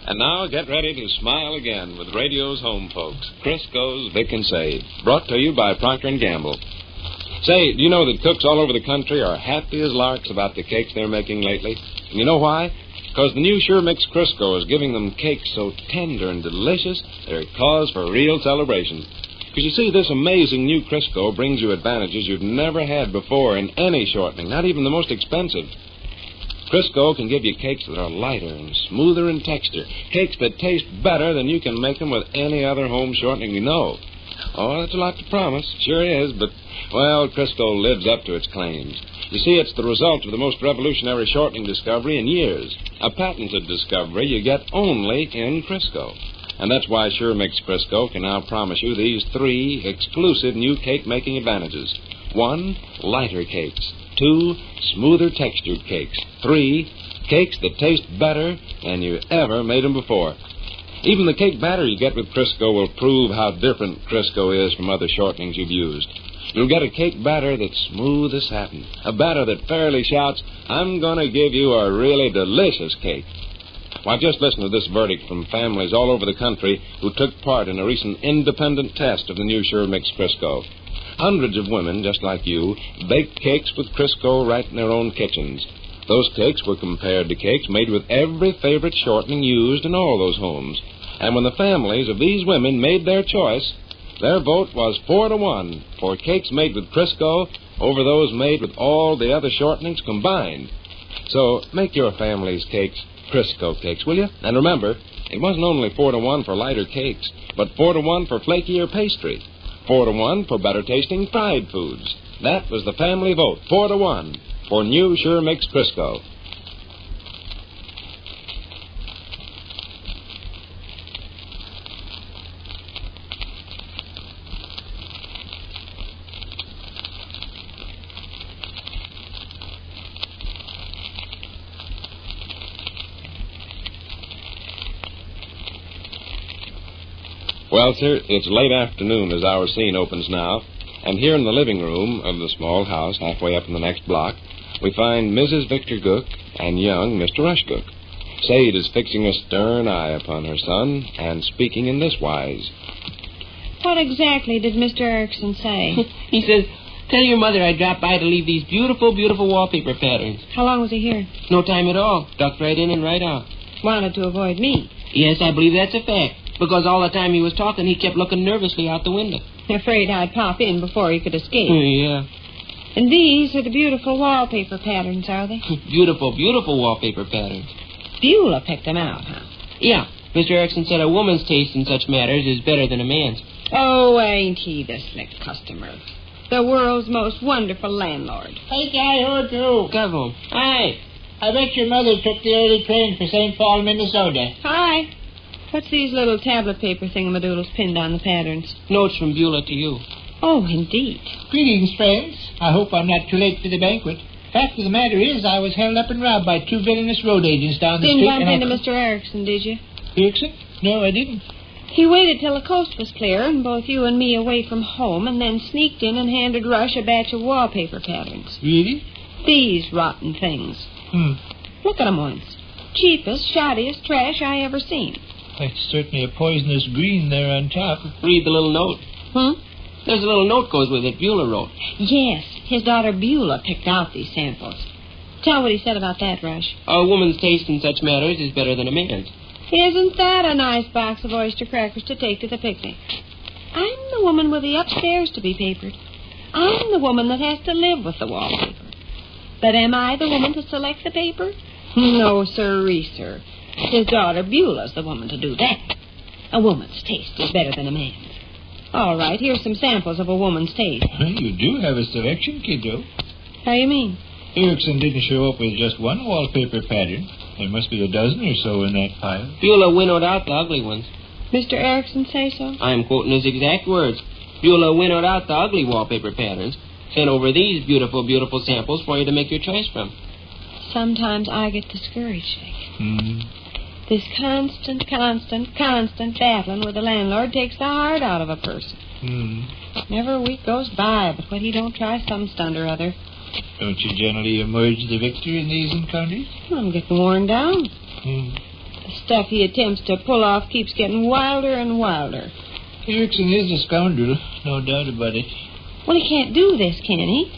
And now get ready to smile again with radio's home folks, Crisco's Vic and Sade, brought to you by Procter & Gamble. Say, do you know that cooks all over the country are happy as larks about the cakes they're making lately? And you know why? Because the new Sure Mix Crisco is giving them cakes so tender and delicious, they're cause for real celebration. Because you see, this amazing new Crisco brings you advantages you've never had before in any shortening, not even the most expensive. Crisco can give you cakes that are lighter and smoother in texture, cakes that taste better than you can make them with any other home shortening you know. Oh, that's a lot to promise. Sure is, but, well, Crisco lives up to its claims. You see, it's the result of the most revolutionary shortening discovery in years, a patented discovery you get only in Crisco. And that's why Sure Mix Crisco can now promise you these 3 exclusive new cake-making advantages. 1, lighter cakes. 2, smoother textured cakes. 3, cakes that taste better than you ever made them before. Even the cake batter you get with Crisco will prove how different Crisco is from other shortenings you've used. You'll get a cake batter that's smooth as satin, a batter that fairly shouts, I'm going to give you a really delicious cake. Why, just listen to this verdict from families all over the country who took part in a recent independent test of the new Sure Mix Crisco. Hundreds of women, just like you, baked cakes with Crisco right in their own kitchens. Those cakes were compared to cakes made with every favorite shortening used in all those homes. And when the families of these women made their choice, their vote was 4-1 for cakes made with Crisco over those made with all the other shortenings combined. So make your family's cakes Crisco cakes, will you? And remember, it wasn't only 4-1 for lighter cakes, but 4-1 for flakier pastry, 4-1 for better-tasting fried foods. That was the family vote, 4-1 for new Sure Mix Crisco. Well, sir, it's late afternoon as our scene opens now, and here in the living room of the small house halfway up in the next block, we find Mrs. Victor Gook and young Mr. Rush Gook. Sade is fixing a stern eye upon her son and speaking in this wise. What exactly did Mr. Erickson say? He says, tell your mother I dropped by to leave these beautiful, beautiful wallpaper patterns. How long was he here? No time at all. Ducked right in and right out. Wanted to avoid me. Yes, I believe that's a fact. Because all the time he was talking, he kept looking nervously out the window. Afraid I'd pop in before he could escape. Yeah. And these are the beautiful wallpaper patterns, are they? Beautiful, beautiful wallpaper patterns. Beulah picked them out, huh? Yeah. Mr. Erickson said a woman's taste in such matters is better than a man's. Oh, ain't he the slick customer? The world's most wonderful landlord. Hey, guy, who do? Come home. Hi. I bet your mother took the early train for St. Paul, Minnesota. Hi. What's these little tablet paper thingamadoodles pinned on the patterns? Notes from Beulah to you. Oh, indeed. Greetings, friends. I hope I'm not too late for the banquet. Fact of the matter is, I was held up and robbed by 2 villainous road agents down the street. Didn't bump into Mr. Erickson, did you? Erickson? No, I didn't. He waited till the coast was clear and both you and me away from home and then sneaked in and handed Rush a batch of wallpaper patterns. Really? These rotten things. Look at 'em once. Cheapest, shoddiest trash I ever seen. That's certainly a poisonous green there on top. Read the little note. There's a little note goes with it Beulah wrote. Yes, his daughter Beulah picked out these samples. Tell what he said about that, Rush. A woman's taste in such matters is better than a man's. Isn't that a nice box of oyster crackers to take to the picnic? I'm the woman with the upstairs to be papered. I'm the woman that has to live with the wallpaper. But am I the woman to select the paper? No, sirree, sir. His daughter Beulah's the woman to do that. A woman's taste is better than a man's. All right, here's some samples of a woman's taste. Well, you do have a selection, kiddo. How you mean? Erickson didn't show up with just one wallpaper pattern. There must be a dozen or so in that pile. Beulah winnowed out the ugly ones. Mr. Erickson say so? I'm quoting his exact words. Beulah winnowed out the ugly wallpaper patterns. Sent over these beautiful, beautiful samples for you to make your choice from. Sometimes I get discouraged, Vic. This constant battling with the landlord takes the heart out of a person. Never a week goes by but what he don't try some stunt or other. Don't you generally emerge the victor in these encounters? I'm getting worn down. The stuff he attempts to pull off keeps getting wilder and wilder. Erickson is a scoundrel, no doubt about it. Well, he can't do this, can he?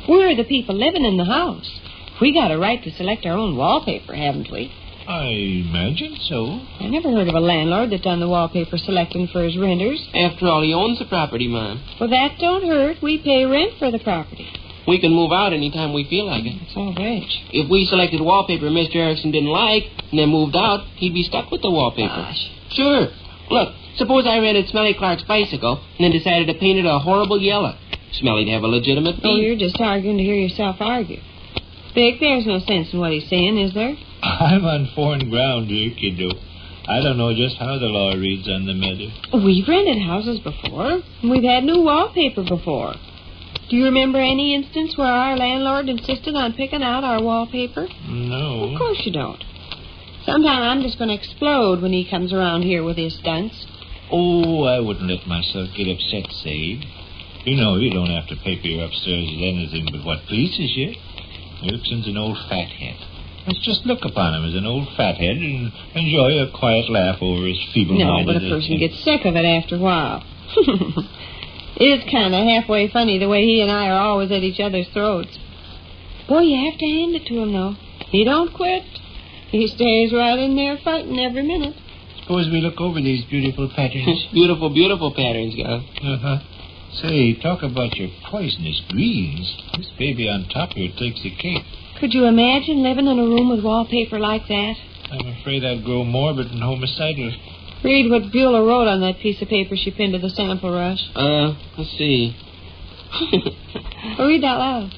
We're the people living in the house. We got a right to select our own wallpaper, haven't we? I imagine so. I never heard of a landlord that done the wallpaper selecting for his renters. After all, he owns the property, Mom. Well, that don't hurt. We pay rent for the property. We can move out any time we feel like it. It's all right. If we selected wallpaper Mr. Erickson didn't like and then moved out, he'd be stuck with the wallpaper. Gosh. Sure. Look, suppose I rented Smelly Clark's bicycle and then decided to paint it a horrible yellow. Smelly'd have a legitimate Oh, beef. you're just arguing to hear yourself argue. Vic, there's no sense in what he's saying, is there? I'm on foreign ground here, kiddo. I don't know just how the law reads on the matter. We've rented houses before, and we've had new wallpaper before. Do you remember any instance where our landlord insisted on picking out our wallpaper? No. Of course you don't. Sometime I'm just going to explode when he comes around here with his stunts. Oh, I wouldn't let myself get upset, Sade. You know you don't have to paper your upstairs with anything but what pleases you. Erickson's an old fathead. Let's just look upon him as an old fathead and enjoy a quiet laugh over his feeble-minded... No, but a person gets sick of it after a while. It's kind of halfway funny the way he and I are always at each other's throats. Boy, you have to hand it to him, though. He don't quit. He stays right in there fighting every minute. Suppose we look over these beautiful patterns. Beautiful, beautiful patterns, Gal. Uh-huh. Say, talk about your poisonous greens. This baby on top here takes the cake. Could you imagine living in a room with wallpaper like that? I'm afraid I'd grow morbid and homicidal. Read what Beulah wrote on that piece of paper she pinned to the sample rush. Let's see. Or read that loud.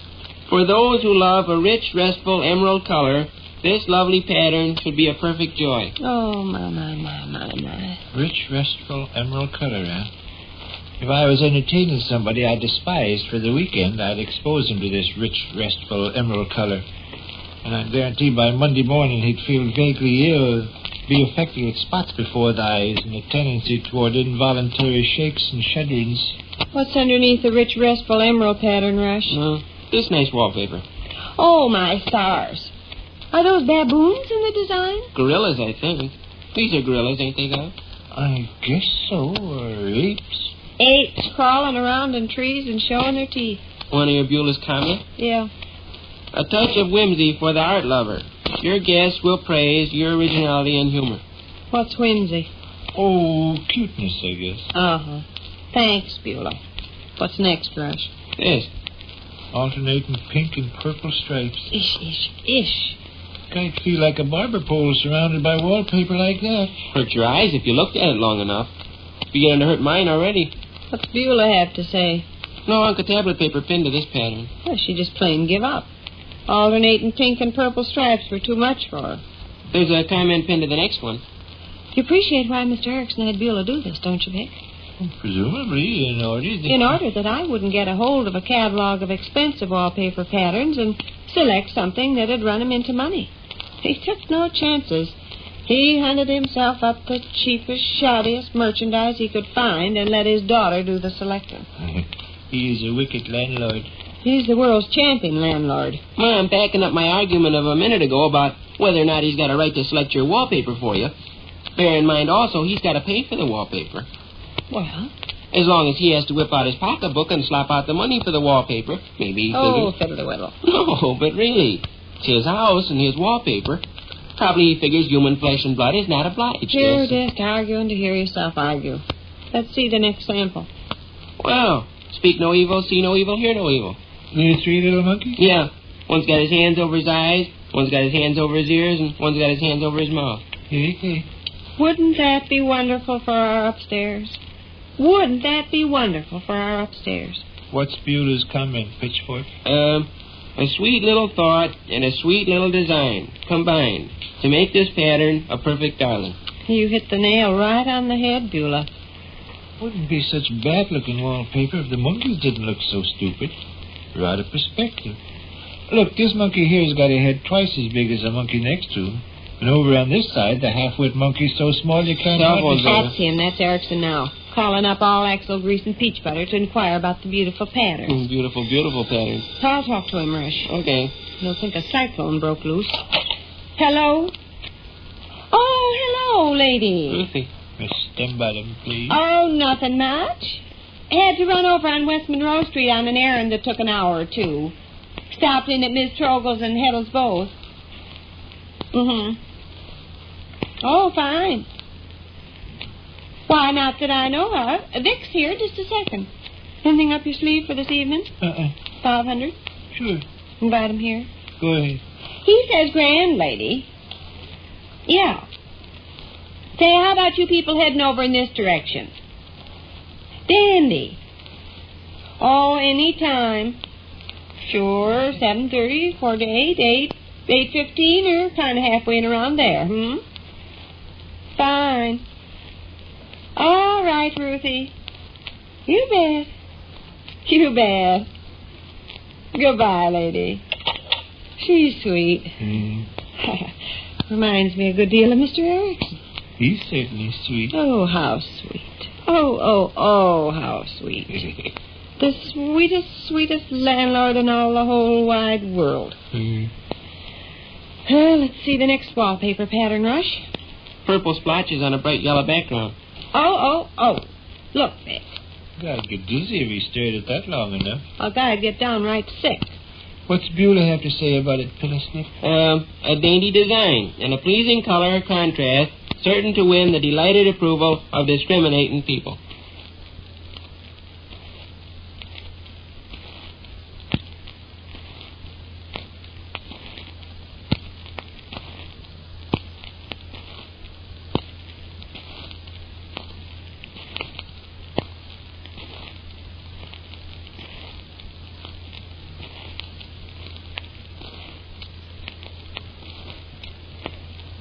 For those who love a rich, restful emerald color, this lovely pattern should be a perfect joy. Oh, my. Rich, restful, emerald color, huh? If I was entertaining somebody I despised for the weekend, I'd expose him to this rich, restful, emerald color. And I guarantee by Monday morning he'd feel vaguely ill, be affected with spots before the eyes, and a tendency toward involuntary shakes and shudderings. What's underneath the rich, restful emerald pattern, Rush? This nice wallpaper. Oh, my stars. Are those baboons in the design? Gorillas, I think. These are gorillas, ain't they, Gal? I guess so, or apes. Apes crawling around in trees and showing their teeth. One of your Beulah's comment? Yeah. A touch of whimsy for the art lover. Your guests will praise your originality and humor. What's whimsy? Oh, cuteness, I guess. Uh-huh. Thanks, Beulah. What's next, Rush? This. Alternating pink and purple stripes. Ish. I'd feel like a barber pole surrounded by wallpaper like that. Hurt your eyes if you looked at it long enough. Beginning to hurt mine already. What's Beulah have to say? No Uncle tablet paper pinned to this pattern. Well, she just plain give up. Alternating pink and purple stripes were too much for her. There's a comment pinned to the next one. You appreciate why Mr. Erickson had Beulah do this, don't you, Vic? Presumably in order that I wouldn't get a hold of a catalog of expensive wallpaper patterns and select something that'd run him into money. He took no chances. He hunted himself up the cheapest, shoddiest merchandise he could find and let his daughter do the selecting. He's a wicked landlord. He's the world's champion landlord. Mom, backing up my argument of a minute ago about whether or not he's got a right to select your wallpaper for you, bear in mind also he's got to pay for the wallpaper. Well? As long as he has to whip out his pocketbook and slap out the money for the wallpaper, maybe he figures... fiddle-de-whittle. No, but really, it's his house and his wallpaper. Probably he figures human flesh and blood is not obliged. You're just arguing to hear yourself argue. Let's see the next sample. Well, speak no evil, see no evil, hear no evil. The three little monkeys? Yeah. One's got his hands over his eyes, one's got his hands over his ears, and one's got his hands over his mouth. Hey. Wouldn't that be wonderful for our upstairs? Wouldn't that be wonderful for our upstairs? What's Beulah's comment, Pitchfork? A sweet little thought and a sweet little design combined to make this pattern a perfect darling. You hit the nail right on the head, Beulah. Wouldn't be such bad-looking wallpaper if the monkeys didn't look so stupid. They're out of perspective. Look, this monkey here's got a head twice as big as the monkey next to him. And over on this side, the half-wit monkey's so small you can't... That's him. That's Erickson now. Calling up all axle grease and peach butter to inquire about the beautiful patterns. Beautiful, beautiful patterns. I'll talk to him, Rush. Okay. He'll think a cyclone broke loose. Hello? Oh, Hello, lady. Ruthie. Miss Stembottom, please. Oh, nothing much. Had to run over on West Monroe Street on an errand that took an hour or two. Stopped in at Miss Trogel's and Heddle's both. Mm-hmm. Oh, fine. Why, not that I know of. Vic's here, just a second. Anything up your sleeve for this evening? 500? Sure. Invite him here. Go ahead. He says grand, lady. Yeah. Say, how about you people heading over in this direction? Dandy. Oh, any time. Sure, 7:30, 4 to 8, 8:15, or kind of halfway and around there, Fine. All right, Ruthie. You bet. You bet. Goodbye, lady. She's sweet. Reminds me a good deal of Mr. Erickson. He's certainly sweet. Oh, how sweet. Oh, how sweet. The sweetest landlord in all the whole wide world. Well, let's see the next wallpaper pattern, Rush. Purple splotches on a bright yellow background. Oh. Look, Vic. I'd get dizzy if he stared at that long enough. A guy'd get downright sick. What's Beulah have to say about it, Pillisnick? A dainty design and a pleasing color contrast, certain to win the delighted approval of discriminating people.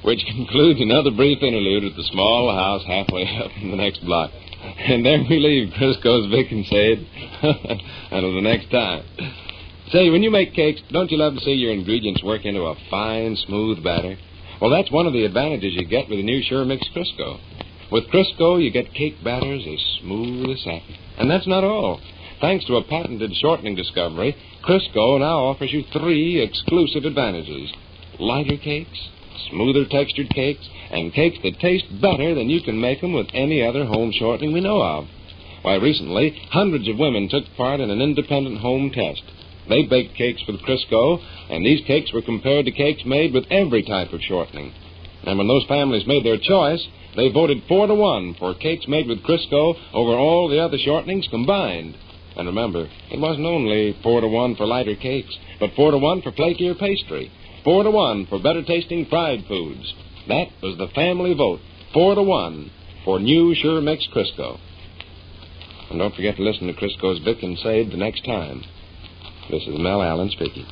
Which concludes another brief interlude at the small house halfway up in the next block. And there we leave Crisco's Vic and Sade. Until the next time. Say, when you make cakes, don't you love to see your ingredients work into a fine, smooth batter? Well, that's one of the advantages you get with the new Sure Mix Crisco. With Crisco, you get cake batters as smooth as satin. And that's not all. Thanks to a patented shortening discovery, Crisco now offers you 3 exclusive advantages. Lighter cakes, smoother textured cakes, and cakes that taste better than you can make them with any other home shortening we know of. Why, recently, hundreds of women took part in an independent home test. They baked cakes with Crisco, and these cakes were compared to cakes made with every type of shortening. And when those families made their choice, they voted 4-1 for cakes made with Crisco over all the other shortenings combined. And remember, it wasn't only 4-1 for lighter cakes, but 4-1 for flakier pastry. 4-1 for better-tasting fried foods. That was the family vote, 4-1 for new Sure Mix Crisco. And don't forget to listen to Crisco's Vic and Sade the next time. This is Mel Allen speaking.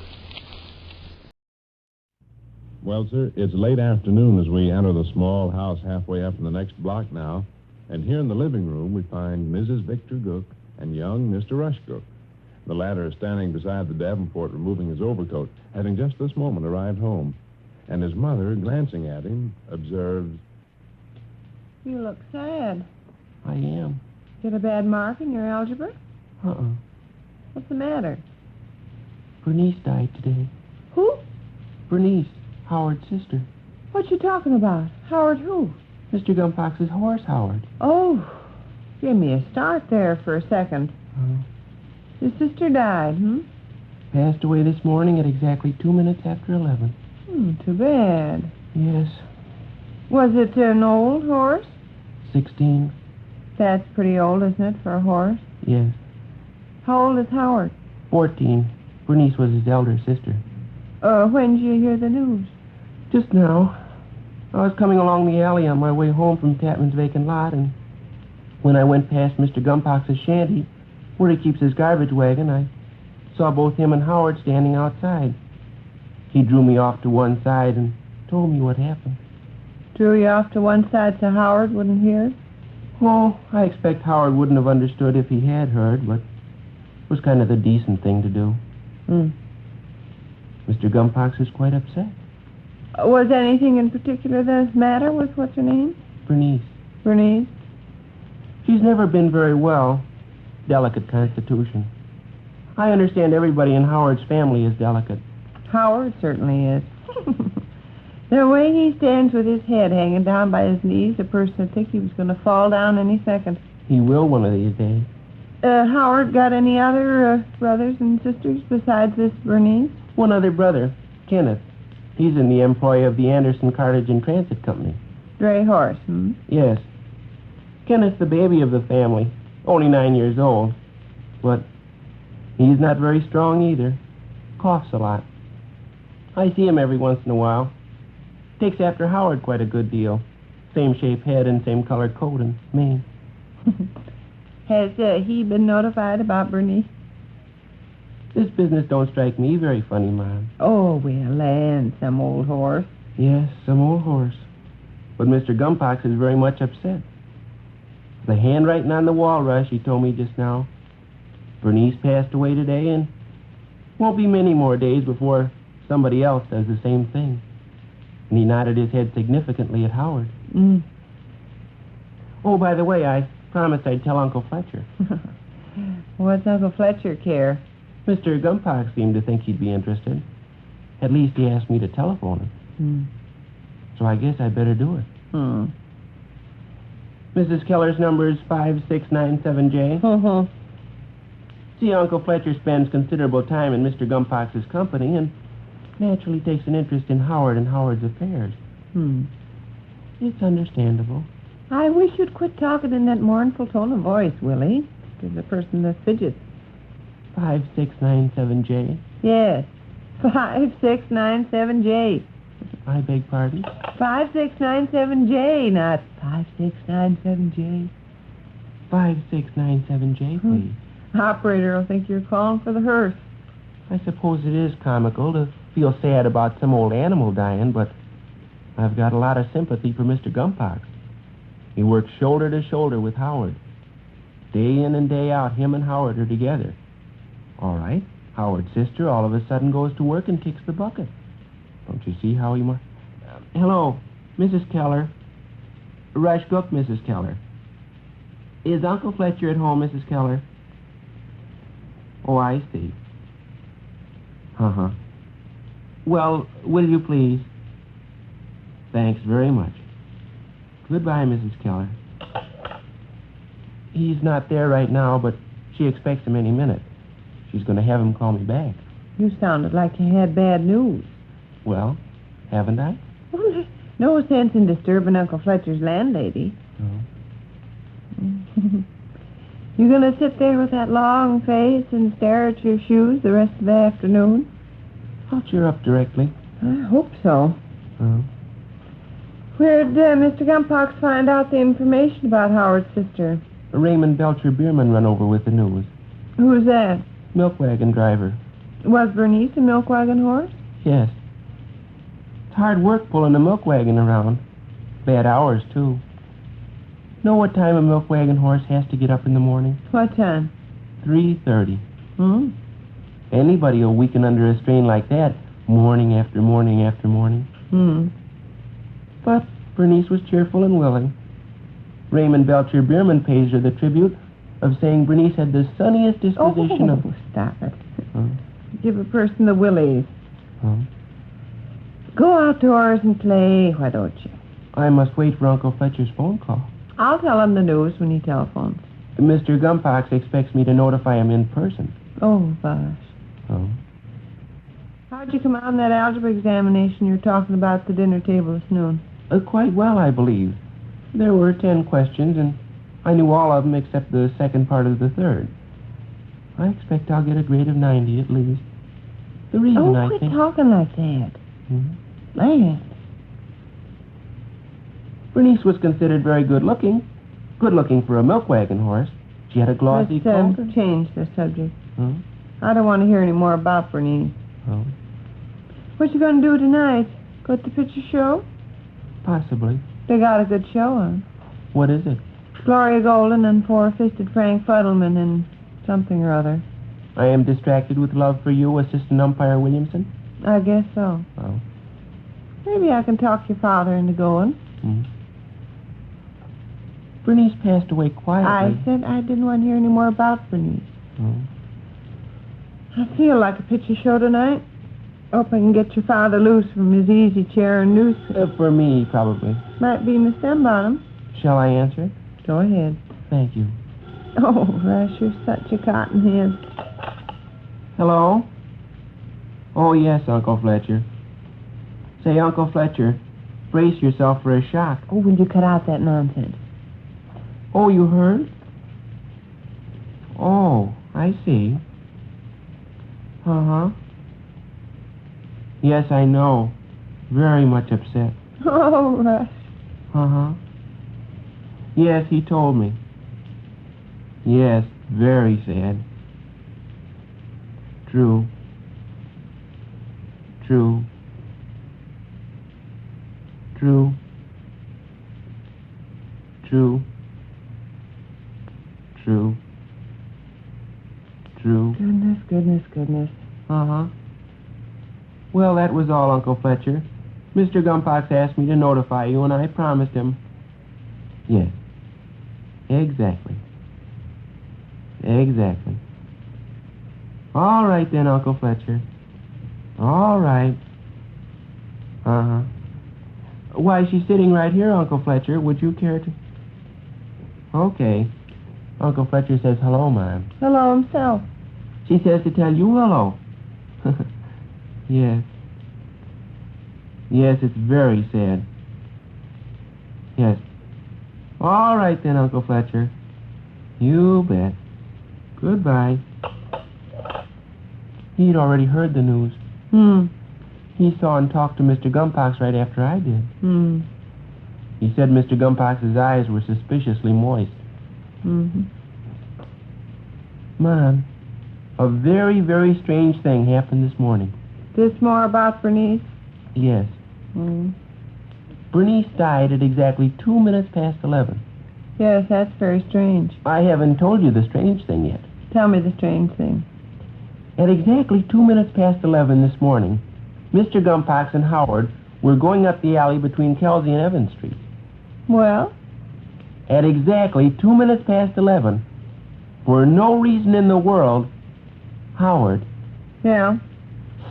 Well, sir, it's late afternoon as we enter the small house halfway up in the next block now. And here in the living room, we find Mrs. Victor Gook and young Mr. Rush Gook. The latter is standing beside the Davenport removing his overcoat, having just this moment arrived home. And his mother, glancing at him, observes, You look sad. I am. Get a bad mark in your algebra? What's the matter? Bernice died today. Who? Bernice, Howard's sister. What you talking about? Howard who? Mr. Gumpox's horse, Howard. Oh, give me a start there for a second. His sister died, Passed away this morning at exactly 2 minutes after 11. Too bad. Yes. Was it an old horse? 16. That's pretty old, isn't it, for a horse? Yes. How old is Howard? 14. Bernice was his elder sister. When did you hear the news? Just now. I was coming along the alley on my way home from Tapman's vacant lot, and when I went past Mr. Gumpox's shanty, where he keeps his garbage wagon, I saw both him and Howard standing outside. He drew me off to one side and told me what happened. Drew you off to one side so Howard wouldn't hear? Oh, I expect Howard wouldn't have understood if he had heard, but it was kind of the decent thing to do. Mr. Gumpox is quite upset. Was anything in particular the matter with what's her name? Bernice. Bernice? She's never been very well. Delicate constitution. I understand everybody in Howard's family is delicate. Howard certainly is. The way he stands with his head hanging down by his knees, a person would think he was going to fall down any second. He will one of these days. Howard got any other brothers and sisters besides this Bernice? One other brother, Kenneth. He's in the employ of the Anderson Cartage and Transit Company. Dray horse, Yes. Kenneth's the baby of the family, only 9 years old. But he's not very strong either. Coughs a lot. I see him every once in a while. Takes after Howard quite a good deal. Same shape head and same color coat and mane. Has he been notified about Bernice? This business don't strike me very funny, Mom. Oh, well, land, some old horse. Yes, some old horse. But Mr. Gumpox is very much upset. The handwriting on the wall, Rush, he told me just now. Bernice passed away today, and won't be many more days before somebody else does the same thing. And he nodded his head significantly at Howard. Oh, by the way, I promised I'd tell Uncle Fletcher. What's Uncle Fletcher care? Mr. Gumpox seemed to think he'd be interested. At least he asked me to telephone him. So I guess I'd better do it. Mrs. Keller's number is 5697J. See, Uncle Fletcher spends considerable time in Mr. Gumpox's company and naturally takes an interest in Howard and Howard's affairs. It's understandable. I wish you'd quit talking in that mournful tone of voice, Willie. Gives a person the fidgets. 5697J. Yes, 5697J. I beg pardon? 5697J, not 5697J. 5697J, please. Operator will think you're calling for the hearse. I suppose it is comical to feel sad about some old animal dying, but I've got a lot of sympathy for Mr. Gumpox. He works shoulder to shoulder with Howard. Day in and day out, him and Howard are together. All right, Howard's sister all of a sudden goes to work and kicks the bucket. Don't you see how he must... hello, Mrs. Keller. Rush Gook, Mrs. Keller. Is Uncle Fletcher at home, Mrs. Keller? Oh, I see. Well, will you please? Thanks very much. Goodbye, Mrs. Keller. He's not there right now, but she expects him any minute. She's going to have him call me back. You sounded like you had bad news. Well, haven't I? Well, no sense in disturbing Uncle Fletcher's landlady. No. You going to sit there with that long face and stare at your shoes the rest of the afternoon? I'll cheer up directly. I hope so. Oh. Where'd Mr. Gumpox find out the information about Howard's sister? Raymond Belcher Bierman run over with the news. Who's that? Milk wagon driver. Was Bernice a milk wagon horse? Yes. It's hard work pulling a milk wagon around. Bad hours, too. Know what time a milk wagon horse has to get up in the morning? What time? 3:30. Anybody will weaken under a strain like that morning after morning after morning. But Bernice was cheerful and willing. Raymond Belcher Bierman pays her the tribute of saying Bernice had the sunniest disposition of... Stop it. Give a person the willies. Go outdoors and play, why don't you? I must wait for Uncle Fletcher's phone call. I'll tell him the news when he telephones. Mr. Gumpox expects me to notify him in person. Oh, gosh. Oh? How'd you come out on that algebra examination you were talking about at the dinner table this noon? Quite well, I believe. There were 10 questions, and I knew all of them except the second part of the third. I expect I'll get a grade of 90 at least. The reason I quit think... talking like that. Land. Bernice was considered very good-looking. Good-looking for a milk wagon horse. She had a glossy coat. Let's change the subject. I don't want to hear any more about Bernice. Oh? What you going to do tonight? Go to the picture show? Possibly. They got a good show on. What is it? Gloria Golden and Four-Fisted Frank Fuddleman and something or other. I Am Distracted with Love for You, Assistant Umpire Williamson? I guess so. Oh. Maybe I can talk your father into going. Bernice passed away quietly. I said I didn't want to hear any more about Bernice. I feel like a picture show tonight. Hope I can get your father loose from his easy chair and noose. For me, probably. Might be Miss Stembottom. Shall I answer it? Go ahead. Thank you. Oh, Rush, you're such a cottonhead. Hello? Oh, yes, Uncle Fletcher. Say, Uncle Fletcher, brace yourself for a shock. Oh, will you cut out that nonsense? Oh, you heard? Oh, I see. Uh-huh. Yes, I know. Very much upset. Oh, Rush. Uh-huh. Yes, he told me. Yes, very sad. True. True. True. True. True. True. Goodness, goodness, goodness. Uh-huh. Well, that was all, Uncle Fletcher. Mr. Gumpox asked me to notify you, and I promised him. Yes. Exactly. Exactly. All right, then, Uncle Fletcher. All right. Uh-huh. Why, she's sitting right here, Uncle Fletcher. Would you care to... Okay. Uncle Fletcher says hello, Mom. Hello himself. She says to tell you hello. Yes. Yes, it's very sad. Yes. All right, then, Uncle Fletcher. You bet. Goodbye. He'd already heard the news. He saw and talked to Mr. Gumpox right after I did. He said Mr. Gumpox's eyes were suspiciously moist. Mom, a very, very strange thing happened this morning. This more about Bernice? Yes. Bernice died at exactly 2 minutes past 11. Yes, that's very strange. I haven't told you the strange thing yet. Tell me the strange thing. At exactly 2 minutes past 11 this morning, Mr. Gumpox and Howard were going up the alley between Kelsey and Evans Street. Well? At exactly 2 minutes past 11, for no reason in the world, Howard Yeah?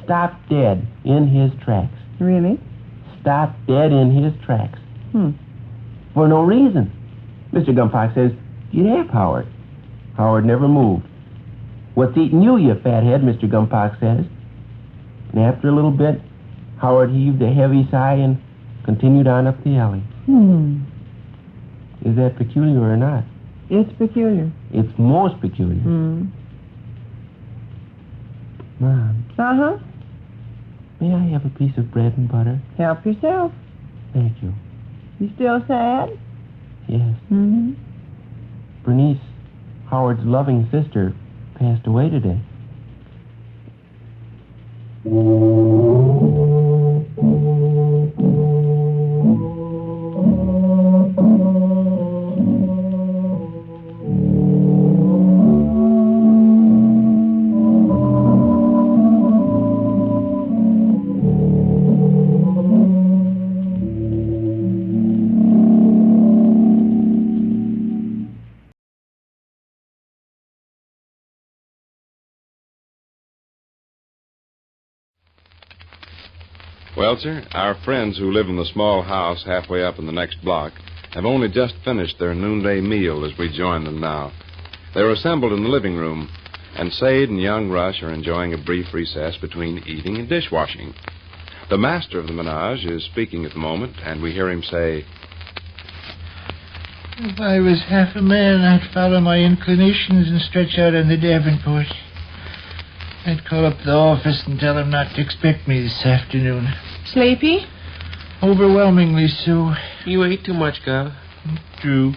stopped dead in his tracks. Really? Stopped dead in his tracks. For no reason. Mr. Gumpox says, "Get up, Howard." Howard never moved. "What's eating you, you fathead?" Mr. Gumpox says. And after a little bit, Howard heaved a heavy sigh and continued on up the alley. Is that peculiar or not? It's peculiar. It's most peculiar. Mom, Uh-huh. may I have a piece of bread and butter? Help yourself. Thank you. You still sad? Yes. Bernice, Howard's loving sister, passed away today. Well, sir, our friends who live in the small house halfway up in the next block have only just finished their noonday meal as we join them now. They're assembled in the living room, and Sade and young Rush are enjoying a brief recess between eating and dishwashing. The master of the menage is speaking at the moment, and we hear him say, "If I was half a man, I'd follow my inclinations and stretch out on the Davenport. I'd call up the office and tell them not to expect me this afternoon. Sleepy? Overwhelmingly so. You ate too much, Gal. True.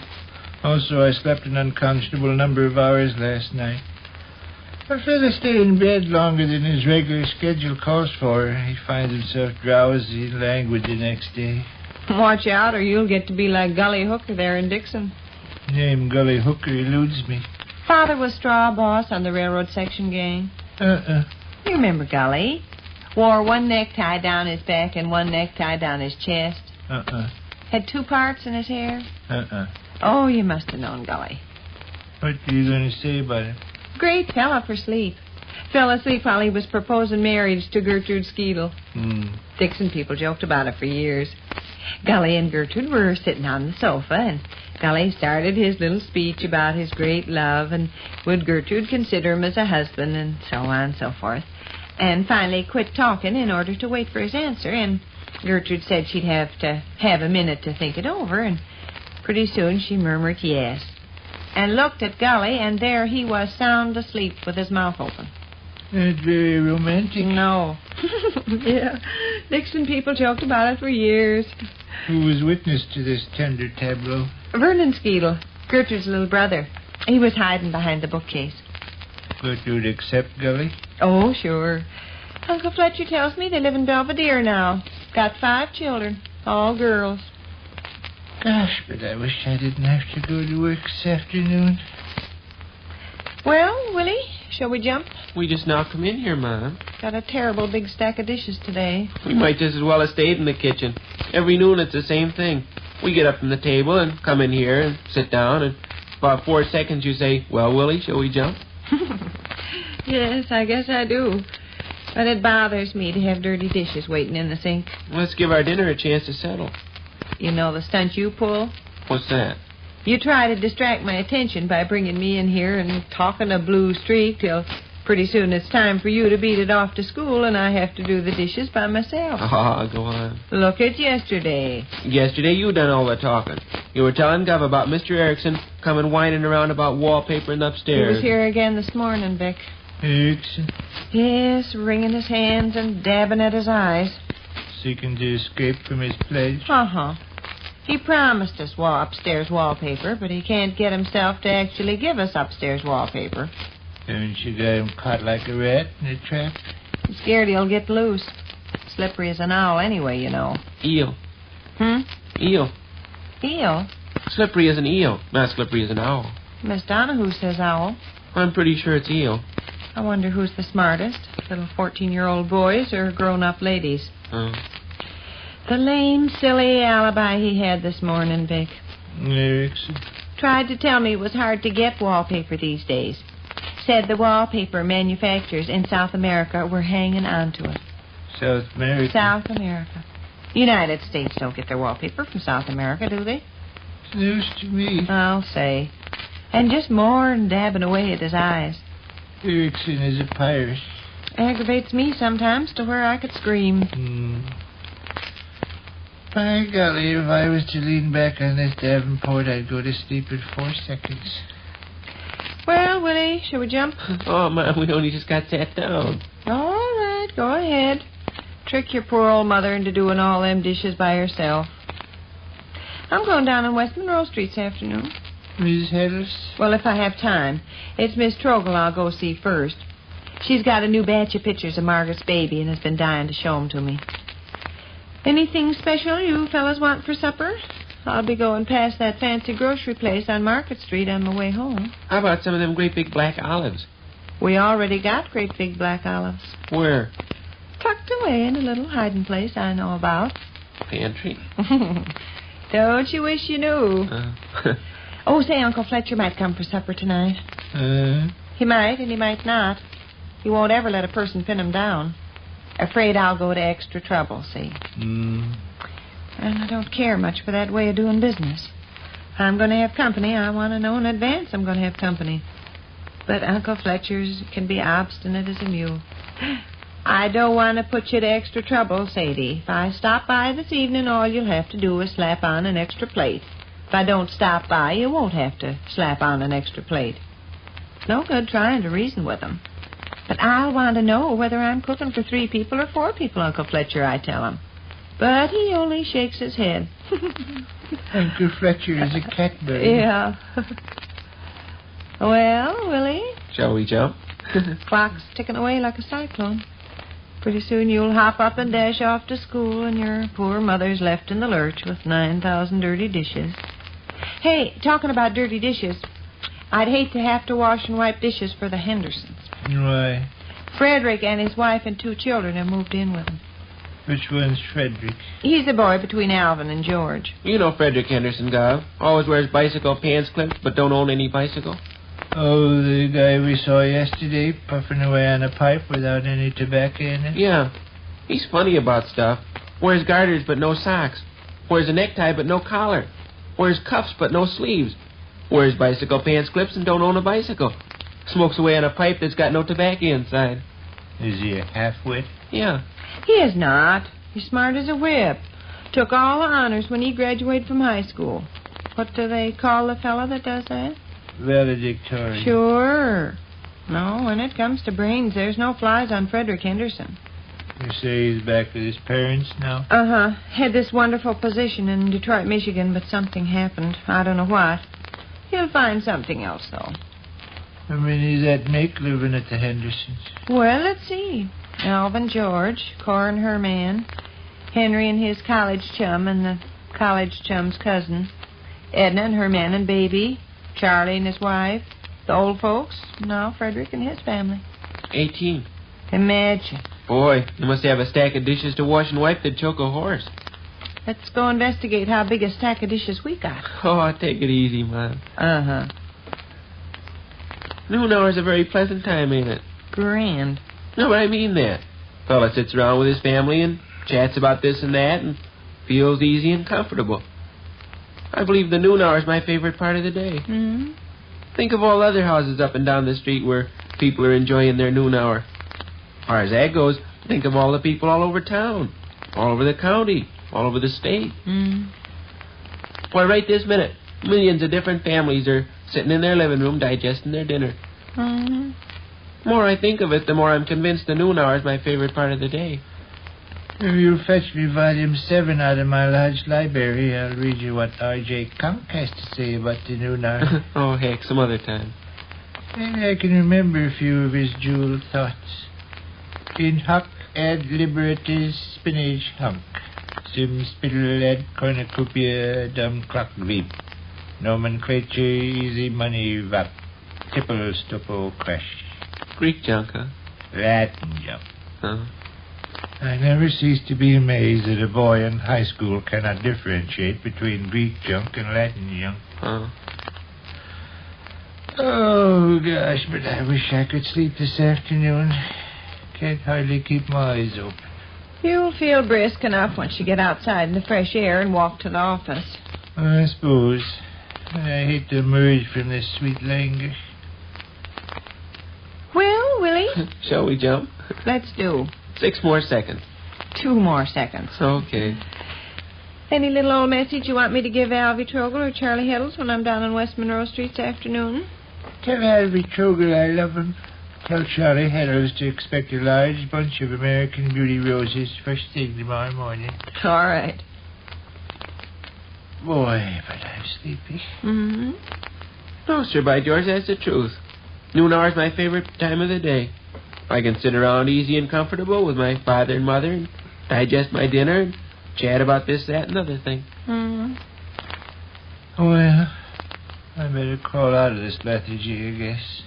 Also, I slept an unconscionable number of hours last night. A fellow stay in bed longer than his regular schedule calls for. He finds himself drowsy and languid the next day. Watch out, or you'll get to be like Gully Hooker there in Dixon. Name Gully Hooker eludes me. Father was straw boss on the railroad section gang. You remember Gully? Wore one necktie down his back and one necktie down his chest. Had two parts in his hair. Oh, you must have known Gully. What are you going to say about him? Great fella for sleep. Fell asleep while he was proposing marriage to Gertrude Skeetle. Dixon people joked about it for years. Gully and Gertrude were sitting on the sofa, and Gully started his little speech about his great love, and would Gertrude consider him as a husband, and so on and so forth. And finally quit talking in order to wait for his answer, and Gertrude said she'd have to have a minute to think it over, and pretty soon she murmured yes. And looked at Gully, and there he was sound asleep with his mouth open. That's very romantic. No. Yeah. Dixon people joked about it for years. Who was witness to this tender tableau? Vernon Skeetle, Gertrude's little brother. He was hiding behind the bookcase. Gertrude accept Gully? Oh, sure. Uncle Fletcher tells me they live in Belvedere now. Got 5 children, all girls. Gosh, but I wish I didn't have to go to work this afternoon. Well, Willie, shall we jump? We just now come in here, Mom. Got a terrible big stack of dishes today. We might just as well have stayed in the kitchen. Every noon it's the same thing. We get up from the table and come in here and sit down, and about 4 seconds you say, well, Willie, shall we jump? Yes, I guess I do. But it bothers me to have dirty dishes waiting in the sink. Let's give our dinner a chance to settle. You know the stunt you pull? What's that? You try to distract my attention by bringing me in here and talking a blue streak till pretty soon it's time for you to beat it off to school and I have to do the dishes by myself. Go on. Look at yesterday. Yesterday you done all the talking. You were telling Gov about Mr. Erickson coming whining around about wallpaper in the upstairs. He was here again this morning, Vic. Erickson? Yes, wringing his hands and dabbing at his eyes. Seeking to escape from his pledge? Uh-huh. He promised us upstairs wallpaper, but he can't get himself to actually give us upstairs wallpaper. Haven't you got him caught like a rat in a trap? I'm scared he'll get loose. Slippery as an owl anyway, you know. Eel. Eel. Eel? Slippery as an eel, not slippery as an owl. Miss Donahue says owl. I'm pretty sure it's eel. I wonder who's the smartest, little 14-year-old boys or grown-up ladies. The lame, silly alibi he had this morning, Vic. Erickson? Tried to tell me it was hard to get wallpaper these days. Said the wallpaper manufacturers in South America were hanging on to it. South America? South America. United States don't get their wallpaper from South America, do they? It's news to me. I'll say. And just more and dabbing away at his eyes. Erickson is a pirate. Aggravates me sometimes to where I could scream. By golly, if I was to lean back on this Davenport, I'd go to sleep in 4 seconds. Well, Willie, shall we jump? Oh, Mom, we only just got sat down. All right, go ahead. Trick your poor old mother into doing all them dishes by herself. I'm going down on West Monroe Street this afternoon. Miss Harris? Well, if I have time. It's Miss Trogle I'll go see first. She's got a new batch of pictures of Margaret's baby and has been dying to show 'em to me. Anything special you fellas want for supper? I'll be going past that fancy grocery place on Market Street on my way home. How about some of them great big black olives? We already got great big black olives. Where? Tucked away in a little hiding place I know about. Pantry. Don't you wish you knew? Oh, say, Uncle Fletcher might come for supper tonight. He might, and he might not. He won't ever let a person pin him down. Afraid I'll go to extra trouble, see? And I don't care much for that way of doing business. If I'm going to have company, I want to know in advance I'm going to have company. But Uncle Fletcher's can be obstinate as a mule. I don't want to put you to extra trouble, Sadie. If I stop by this evening, all you'll have to do is slap on an extra plate. If I don't stop by, you won't have to slap on an extra plate. It's no good trying to reason with him. But I'll want to know whether I'm cooking for 3 people or 4 people, Uncle Fletcher, I tell him. But he only shakes his head. Uncle Fletcher is a catbird. Yeah. Well, Willie? Shall we jump? Clock's ticking away like a cyclone. Pretty soon you'll hop up and dash off to school, and your poor mother's left in the lurch with 9,000 dirty dishes. Hey, talking about dirty dishes, I'd hate to have to wash and wipe dishes for the Hendersons. Why? Frederick and his wife and 2 children have moved in with him. Which one's Frederick? He's the boy between Alvin and George. You know Frederick Henderson, Gov. Always wears bicycle pants clipped, but don't own any bicycle. Oh, the guy we saw yesterday puffing away on a pipe without any tobacco in it? Yeah. He's funny about stuff. Wears garters but no socks. Wears a necktie but no collar. Wears cuffs but no sleeves. Wears bicycle pants clips and don't own a bicycle. Smokes away on a pipe that's got no tobacco inside. Is he a half-wit? Yeah. He is not. He's smart as a whip. Took all the honors when he graduated from high school. What do they call the fellow that does that? Valedictorian. Sure. No, when it comes to brains, there's no flies on Frederick Henderson. You say he's back with his parents now? Uh-huh. Had this wonderful position in Detroit, Michigan, but something happened. I don't know what. He'll find something else, though. How many does that make living at the Hendersons? Well, let's see. Alvin George, Cora and her man, Henry and his college chum and the college chum's cousin, Edna and her man and baby, Charlie and his wife, the old folks, now Frederick and his family. 18. Imagine. Boy, you must have a stack of dishes to wash and wipe that'd choke a horse. Let's go investigate how big a stack of dishes we got. Oh, take it easy, Mom. Uh-huh. Noon hour's a very pleasant time, ain't it? Grand. No, but I mean that. Fella sits around with his family and chats about this and that and feels easy and comfortable. I believe the noon hour's my favorite part of the day. Mm-hmm. Think of all other houses up and down the street where people are enjoying their noon hour. As far as that goes, think of all the people all over town, all over the county, all over the state. Mm-hmm. Why, right this minute, millions of different families are sitting in their living room digesting their dinner. Mm-hmm. The more I think of it, the more I'm convinced the noon hour is my favorite part of the day. If you'll fetch me volume 7 out of my large library, I'll read you what R.J. Konk has to say about the noon hour. Oh, heck, some other time. Maybe I can remember a few of his jewel thoughts. In hoc ad liberatis spinach hunk. Sim spittle ad cornucopia dum clock veep. Nomenclature easy money vap. Tipple stoppo crash. Greek junk, huh? Latin jump. Huh? I never cease to be amazed that a boy in high school cannot differentiate between Greek junk and Latin junk. Huh? Oh, gosh, but I wish I could sleep this afternoon. Can't hardly keep my eyes open. You'll feel brisk enough once you get outside in the fresh air and walk to the office. I suppose. I hate to emerge from this sweet languor. Well, Willie, Shall we jump? let's do. 6 more seconds. 2 more seconds. Okay. Any little old message you want me to give Alvy Trogel or Charlie Heddles when I'm down on West Monroe Street this afternoon? Tell Alvy Trogel I love him. Tell Charlie Heddles to expect a large bunch of American Beauty roses first thing tomorrow morning. All right. Boy, but I'm sleepy. Mm-hmm. No, sir, by George, that's the truth. Noon hour's my favorite time of the day. I can sit around easy and comfortable with my father and mother and digest my dinner and chat about this, that, and other thing. Mm-hmm. Well, I better crawl out of this lethargy, I guess.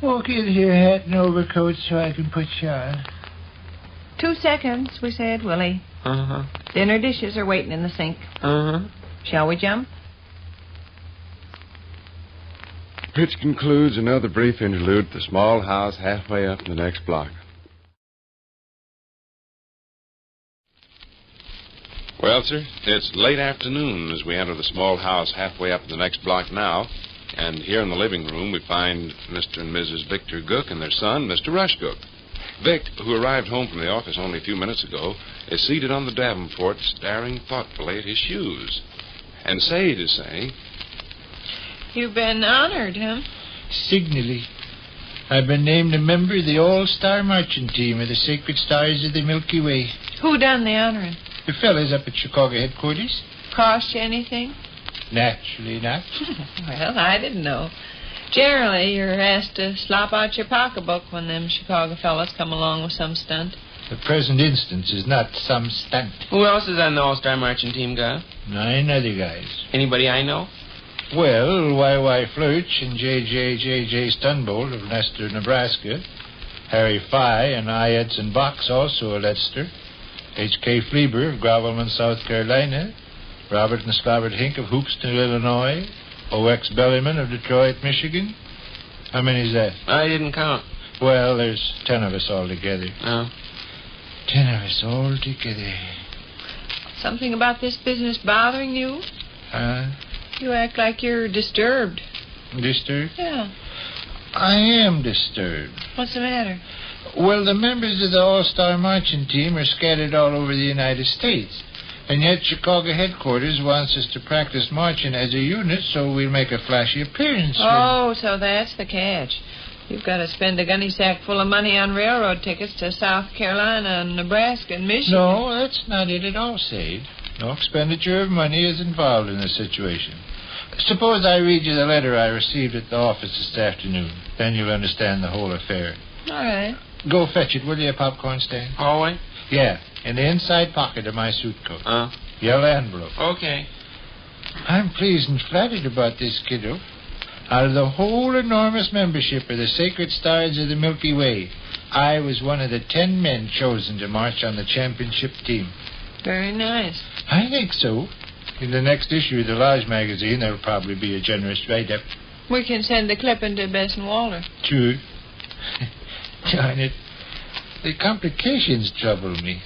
Walk in here, hat and overcoat, so I can put you on. 2 seconds, we said, Willie. Uh-huh. Dinner dishes are waiting in the sink. Uh-huh. Shall we jump? Which concludes another brief interlude at the small house halfway up the next block. Well, sir, it's late afternoon as we enter the small house halfway up the next block now. And here in the living room we find Mr. and Mrs. Victor Gook and their son, Mr. Rush Gook. Vic, who arrived home from the office only a few minutes ago, is seated on the davenport staring thoughtfully at his shoes. And Sade is saying, You've been honored, huh? Signally. I've been named a member of the All-Star Marching Team of the Sacred Stars of the Milky Way. Who done the honoring? The fellas up at Chicago headquarters. Cost you anything? Naturally not. Well, I didn't know. Generally, you're asked to slop out your pocketbook when them Chicago fellas come along with some stunt. The present instance is not some stunt. who else is on the All-Star Marching Team, guy? 9 other guys. Anybody I know? Well, Y.Y. Flirch and J.J. Stunbolt of Leicester, Nebraska. Harry Fye and I. Edson Box, also of Leicester. H.K. Fleeber of Grovelman, South Carolina. Robert and Slavert Hink of Hoopston, Illinois. O.X. Bellyman of Detroit, Michigan. How many is that? I didn't count. Well, there's 10 of us all together. Oh. 10 of us all together. Something about this business bothering you? You act like you're disturbed. Disturbed? Yeah. I am disturbed. What's the matter? Well, the members of the All-Star Marching Team are scattered all over the United States. And yet Chicago headquarters wants us to practice marching as a unit so we'll make a flashy appearance. Oh, so that's the catch. You've got to spend a gunny sack full of money on railroad tickets to South Carolina and Nebraska and Michigan. No, that's not it at all, Sade. No expenditure of money is involved in this situation. Suppose I read you the letter I received at the office this afternoon. Then you'll understand the whole affair. All right. Go fetch it, will you, popcorn stand? Hallway? Yeah, in the inside pocket of my suit coat. Yellow envelope. Okay. I'm pleased and flattered about this, kiddo. Out of the whole enormous membership of the Sacred Stars of the Milky Way, I was one of the 10 men chosen to march on the championship team. Very nice. I think so. In the next issue of the Lodge magazine, there'll probably be a generous write-up. We can send the clipping to Bess and Walter. Sure. Darn it. The complications trouble me.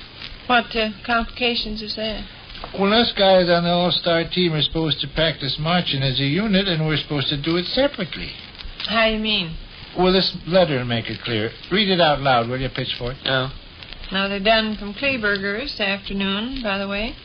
What complications is that? Well, us guys on the All-Star team are supposed to practice marching as a unit, and we're supposed to do it separately. How you mean? Well, this letter will make it clear. Read it out loud, will you, Pitchfork? Oh. Now, they're done from Kleberger's this afternoon, by the way.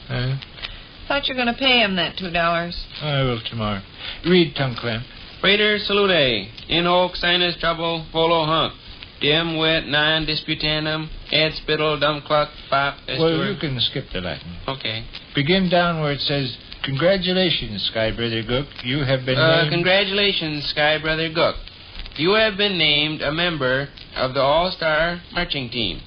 Thought you were going to pay him that $2. I will tomorrow. Read, Tongue Clamp. Praetor salute. In hoc sinus trouble, volo hunc. Dim wet non disputandum, ad spittle dum cluck, pop, estor. Well, you can skip the Latin. Okay. Begin down where it says, congratulations, Sky Brother Gook. You have been named... Congratulations, Sky Brother Gook. You have been named a member of the All-Star Marching Team.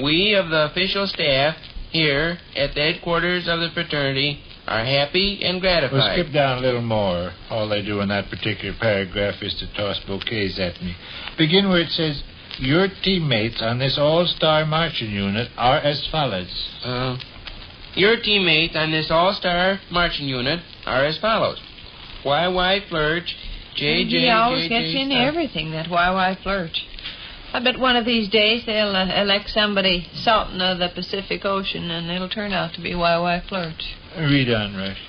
We of the official staff here at the headquarters of the fraternity are happy and gratified. Well, skip down a little more. All they do in that particular paragraph is to toss bouquets at me. Begin where it says, your teammates on this all-star marching unit are as follows. Your teammates on this all-star marching unit are as follows. Y.Y. Flurch, J.J. He always gets in everything, that Y.Y. Flurch. I bet one of these days they'll elect somebody Sultan of the Pacific Ocean, and it'll turn out to be Y.Y. Flurch. Read on, Rush.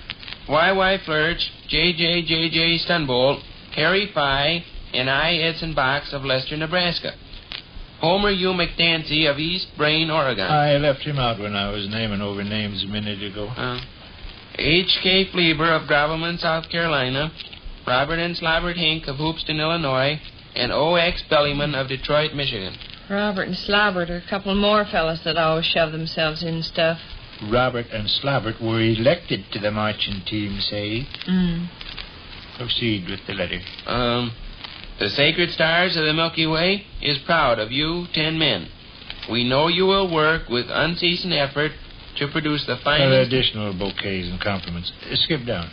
Y.Y. Flurch, J.J. Stunbolt, Harry Fye, and I. Edson Box of Lester, Nebraska. Homer U. McDancy of East Brain, Oregon. I left him out when I was naming over names a minute ago. H.K. Fleber of Gravelman, South Carolina. Robert and Slobbert Hink of Hoopston, Illinois. And O.X. Bellyman of Detroit, Michigan. Robert and Slobbert are a couple more fellas that always shove themselves in stuff. Robert and Slobbert were elected to the marching team, say. Proceed with the letter. The Sacred Stars of the Milky Way is proud of you 10 men. We know you will work with unceasing effort to produce the finest... additional bouquets and compliments. Skip down.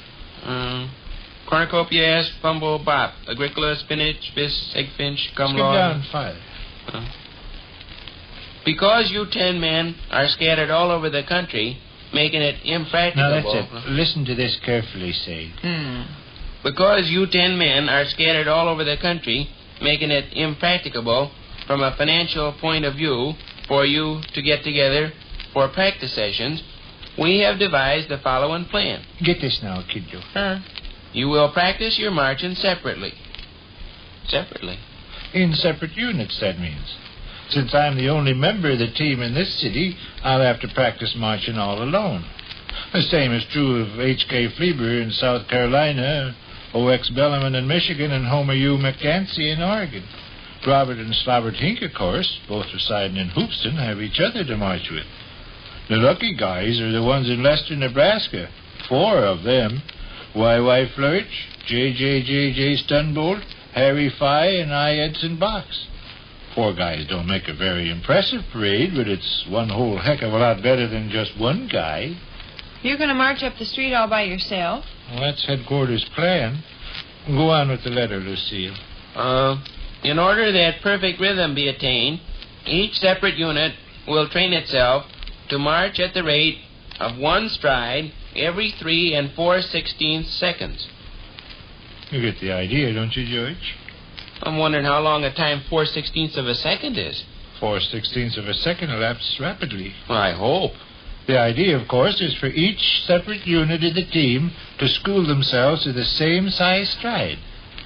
Cornucopias, fumble, bop, agricola, spinach, fish, eggfinch, Skip down 5. Because you 10 men are scattered all over the country, making it impracticable... Now, that's it. Listen to this carefully, Sade. Because you 10 men are scattered all over the country, making it impracticable from a financial point of view for you to get together for practice sessions, we have devised the following plan. Get this now, kiddo. You will practice your marching separately. Separately? In separate units, that means. Since I'm the only member of the team in this city, I'll have to practice marching all alone. The same is true of H.K. Fleber in South Carolina, O.X. Bellyman in Michigan, and Homer U. McDancy in Oregon. Robert and Slobbert Hink, of course, both residing in Hoopston, have each other to march with. The lucky guys are the ones in Lester, Nebraska. 4 of them. Y.Y. Flurch, J.J. Stunbolt, Harry Fye, and I. Edson Box. 4 guys don't make a very impressive parade, but it's one whole heck of a lot better than just one guy. You're going to march up the street all by yourself? Well, that's headquarters' plan. Go on with the letter, Lucille. In order that perfect rhythm be attained, each separate unit will train itself to march at the rate of 1 stride every 3 4/16 seconds. You get the idea, don't you, George? I'm wondering how long a time 4/16 of a second is. 4/16 of a second elapses rapidly. I hope. The idea, of course, is for each separate unit in the team to school themselves to the same size stride.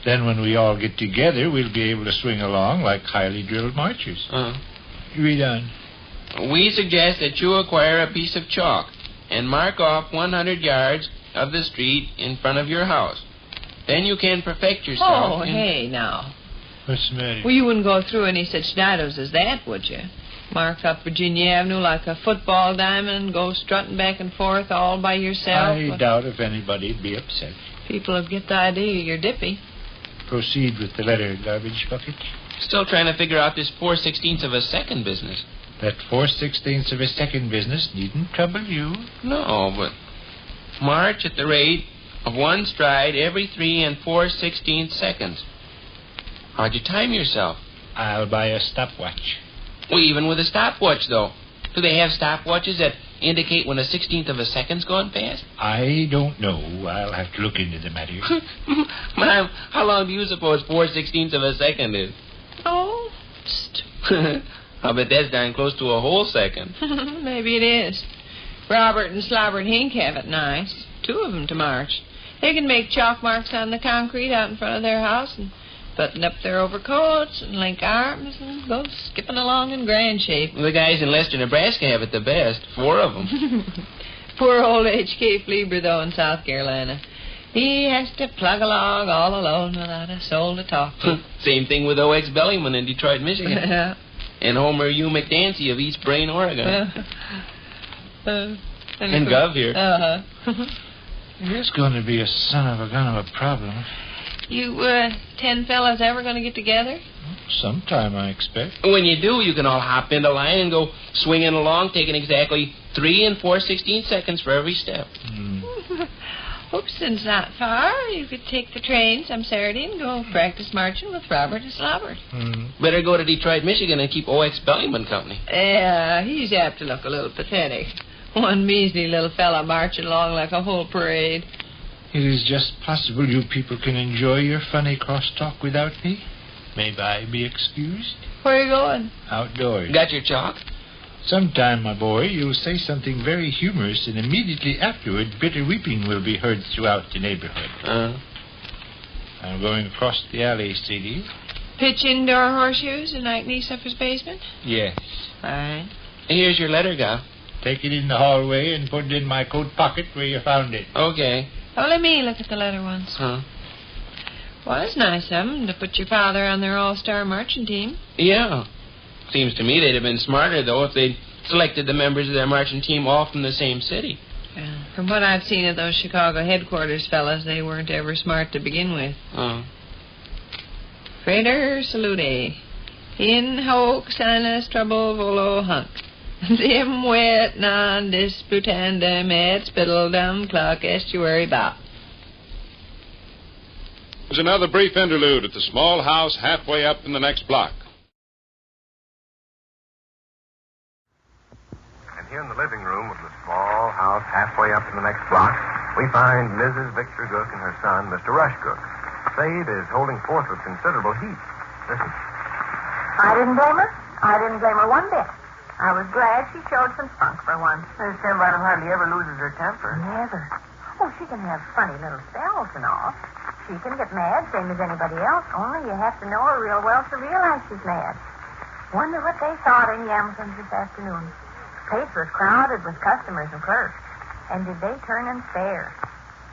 Then when we all get together, we'll be able to swing along like highly drilled marchers. Read on. We suggest that you acquire a piece of chalk and mark off 100 yards of the street in front of your house. Then you can perfect yourself. Oh, hey, now. What's the matter? Well, you wouldn't go through any such didos as that, would you? Mark up Virginia Avenue like a football diamond, go strutting back and forth all by yourself. I doubt if anybody'd be upset. People would get the idea you're dippy. Proceed with the letter, garbage bucket. Still trying to figure out this 4/16 of a second business. That 4/16 of a second business needn't trouble you. No, but march at the rate of one stride every 3 4/16 seconds. How'd you time yourself? I'll buy a stopwatch. Well, even with a stopwatch, though. Do they have stopwatches that indicate when a 16th of a second's gone past? I don't know. I'll have to look into the matter. Ma'am, how long do you suppose 4/16 of a second is? Oh, I bet that's darn close to a whole second. maybe it is. Robert and Slobber and Hink have it nice. 2 of them to march. They can make chalk marks on the concrete out in front of their house and button up their overcoats and link arms and go skipping along in grand shape. The guys in Lester, Nebraska have it the best. 4 of them. Poor old H.K. Fleber, though, in South Carolina. He has to plug along all alone without a soul to talk to. Same thing with O.X. Bellyman in Detroit, Michigan. Yeah. And Homer U. McDancy of East Brain, Oregon. And Gov here. There's going to be a son of a gun of a problem. You 10 fellas ever going to get together? Sometime, I expect. When you do, you can all hop into line and go swinging along, taking exactly 3 4/16 seconds for every step. Hoopson's not far. You could take the train some Saturday and go practice marching with Robert and Slobber. Better go to Detroit, Michigan and keep O.X. Bellyman company. Yeah, he's apt to look a little pathetic. One measly little fella marching along like a whole parade. It is just possible you people can enjoy your funny crosstalk without me. May I be excused? Where are you going? Outdoors. Got your chalk? Sometime, my boy, you'll say something very humorous, and immediately afterward, bitter weeping will be heard throughout the neighborhood. I'm going across the alley, Sadie. Pitch indoor horseshoes in Ike Niesuffer's basement? Yes. All right. Here's your letter, Gal. Take it in the hallway and put it in my coat pocket where you found it. Okay. Oh, let me look at the letter once. Well, it's nice of them to put your father on their all-star marching team. Yeah. Seems to me they'd have been smarter, though, if they'd selected the members of their marching team all from the same city. Yeah. From what I've seen of those Chicago headquarters fellas, they weren't ever smart to begin with. Frater salute. In hoc sinus trouble volo hunc. Dim wet non disputandum et spittledum cluck estuary bop. There's another brief interlude at the small house halfway up in the next block. And here in the living room of the small house halfway up in the next block, we find Mrs. Victor Gook and her son, Mr. Rush Gook. Sade is holding forth with considerable heat. Listen. I didn't blame her. I didn't blame her one bit. I was glad she showed some spunk for once. Miss Tim Bottom hardly ever loses her temper. Never. Oh, she can have funny little spells and all. She can get mad, same as anybody else, only you have to know her real well to realize she's mad. Wonder what they thought in Yamson's this afternoon. The place was crowded with customers and clerks. And did they turn and stare?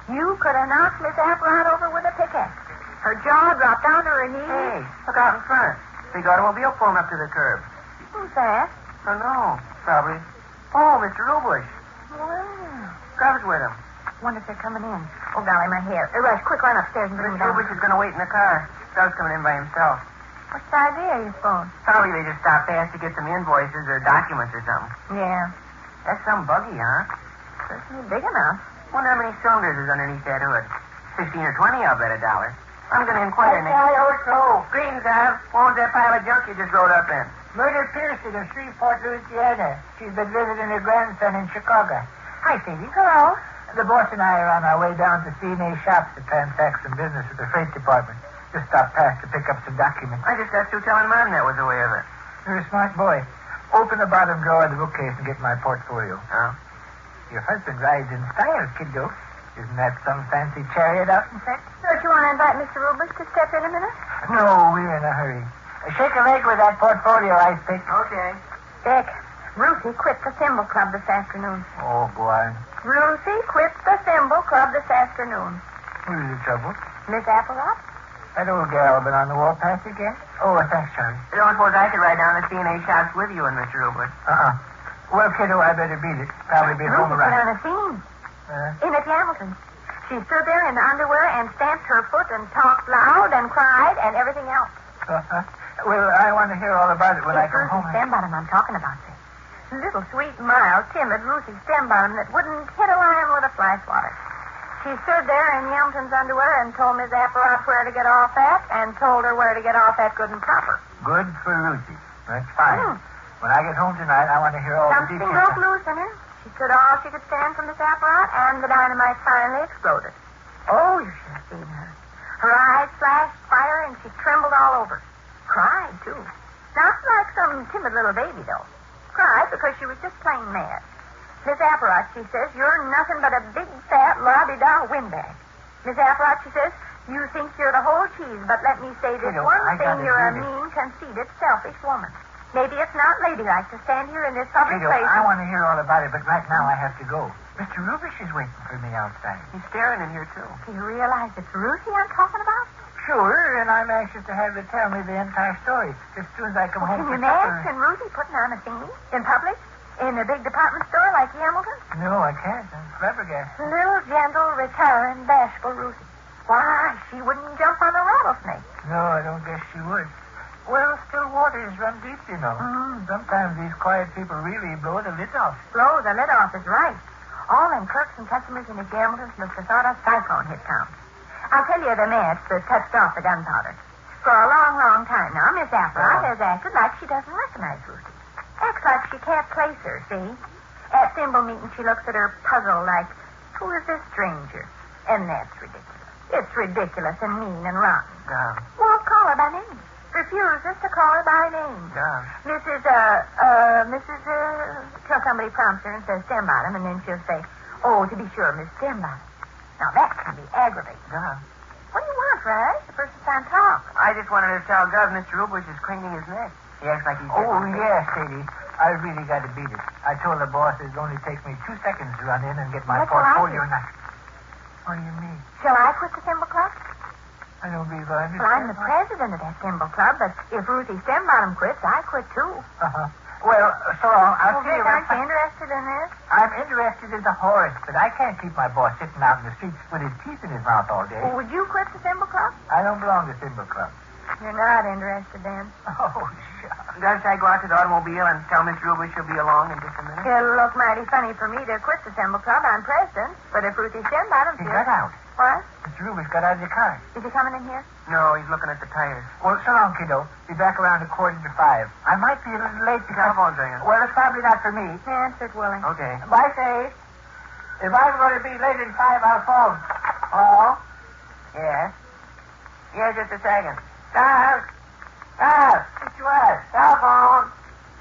You could have knocked Miss Applewhite over with a pickaxe. Her jaw dropped down to her knees. Hey, look out in front. Big automobile pulling up to the curb. Who's that? Oh, no. Probably. Oh, Mr. Rubush. Well, Cub's with him. wonder if they're coming in. Oh, golly, my hair. Rush, quick, run upstairs and bring Mr. it down. Rubush is going to wait in the car. Cub's coming in by himself. What's the idea, you suppose? Probably they just stopped past to get some invoices or documents or something. Yeah. That's some buggy, huh? Certainly big enough. Wonder how many cylinders is underneath that hood. 15 or 20, I'll bet $1. I'm going to inquire next. I Greetings, Al. What was that pile of junk you just rode up in? Murder Pearson of Shreveport, Louisiana. She's been visiting her grandson in Chicago. Hi, Sadie. Hello. The boss and I are on our way down to C&A Shops to transact some business with the freight department. Just stopped past to pick up some documents. I just got through telling Mom that was the way of it. You're a smart boy. Open the bottom drawer of the bookcase and get my portfolio. Oh? Your husband rides in style, kiddo. Isn't that some fancy chariot out in front? Don't you want to invite Mr. Rubish to step in a minute? No, we're in a hurry. Shake a leg with that portfolio, Ice Pick. Okay. Dick, Ruthie quit the Thimble Club this afternoon. Oh, boy. Ruthie quit the Thimble Club this afternoon. What is the trouble? Miss Appleton? That old gal been on the warpath again? Oh, thanks, Charlie. I don't suppose I could ride down to C&A Shops with you and Mr. Rupert. Well, kiddo, I better beat it. Probably be home Ruthie put around. on a scene. In at Hamilton's. She stood there in the underwear and stamped her foot and talked loud and cried and everything else. Well, I want to hear all about it when I come home. Stembottom I'm talking about, this. Little sweet, mild, timid Ruthie Stembottom that wouldn't hit a lion with a fly swatter. She stood there in Yelmton's underwear and told Miss Apparat where to get off at and told her where to get off at good and proper. Good for Lucy. That's fine. When I get home tonight, I want to hear all the Something details. broke loose in her. She stood all she could stand from Miss Apparat, and the dynamite finally exploded. Oh, you should have seen her. Her eyes flashed fire, and she trembled all over. Cried, too. Not like some timid little baby, though. Cried because she was just plain mad. Miss Apparat, she says, you're nothing but a big, fat, la-di-da windbag. Miss Apparat, she says, you think you're the whole cheese, but let me say this one thing, you're a mean, conceited, selfish woman. Maybe it's not ladylike to stand here in this public place. I want to hear all about it, but right now I have to go. Mr. Rubish is waiting for me outside. He's staring in here, too. Do you realize it's Ruthie I'm talking about? Sure, and I'm anxious to have her tell me the entire story as soon as I come home Can from you supper. imagine Ruthie putting on a scene in public? In a big department store like Hamilton's? No, I can't. I'm flabbergasted. Little, gentle, retiring, bashful Ruthie. Why, she wouldn't jump on a rattlesnake. No, I don't guess she would. Well, still waters run deep, you know. Sometimes these quiet people really blow the lid off. Blow the lid off is right. All them clerks and customers in the Hamiltons must have thought a cyclone hit town. I'll tell you the match that touched off the gunpowder. For a long, long time now, Miss Apparat has acted like she doesn't recognize Ruthie. Acts like she can't place her, see? At thimble meeting, she looks at her puzzled like, who is this stranger? And that's ridiculous. It's ridiculous and mean and rotten. Won't call her by name. Refuses to call her by name. Till somebody prompts her and says Stembottom, and then she'll say, oh, to be sure, Miss Stembottom. Now, that can be aggravating. What do you want, Rush? The first time talk. I just wanted to tell Gov Mr. Rubish is craning his neck. He acts like he's... Oh, yes, Sadie. I really got to beat it. I told the boss it only takes me 2 seconds to run in and get my portfolio. What do you mean? Shall I quit the Thimble Club? I don't believe I understand. Well, I'm the president of that Thimble Club, but if Ruthie Stembottom quits, I quit, too. Well, so long. I'll see you. Aren't you interested in this? I'm interested in the horse, but I can't keep my boss sitting out in the street with his teeth in his mouth all day. Well, would you quit the Thimble Club? I don't belong to Thimble Club. You're not interested, then. Oh, shucks. Gus, I go out to the automobile and tell Mr. Rubish she'll be along in just a minute? It'll look mighty funny for me to quit the Thimble Club. I'm president, but if Ruthie Stembottom's He here... got out. What? Mr. Rubish got out of the car. Is he coming in here? No, he's looking at the tires. Well, so long, kiddo. Be back around 5:15. I might be a little late because... Telephone's ringing. Well, it's probably not for me. Answer it, Willie. Okay. Bye, Faye. If I'm going to be late in 5, I'll phone. Oh? Yes? Yeah, just a second. What you want? Telephone.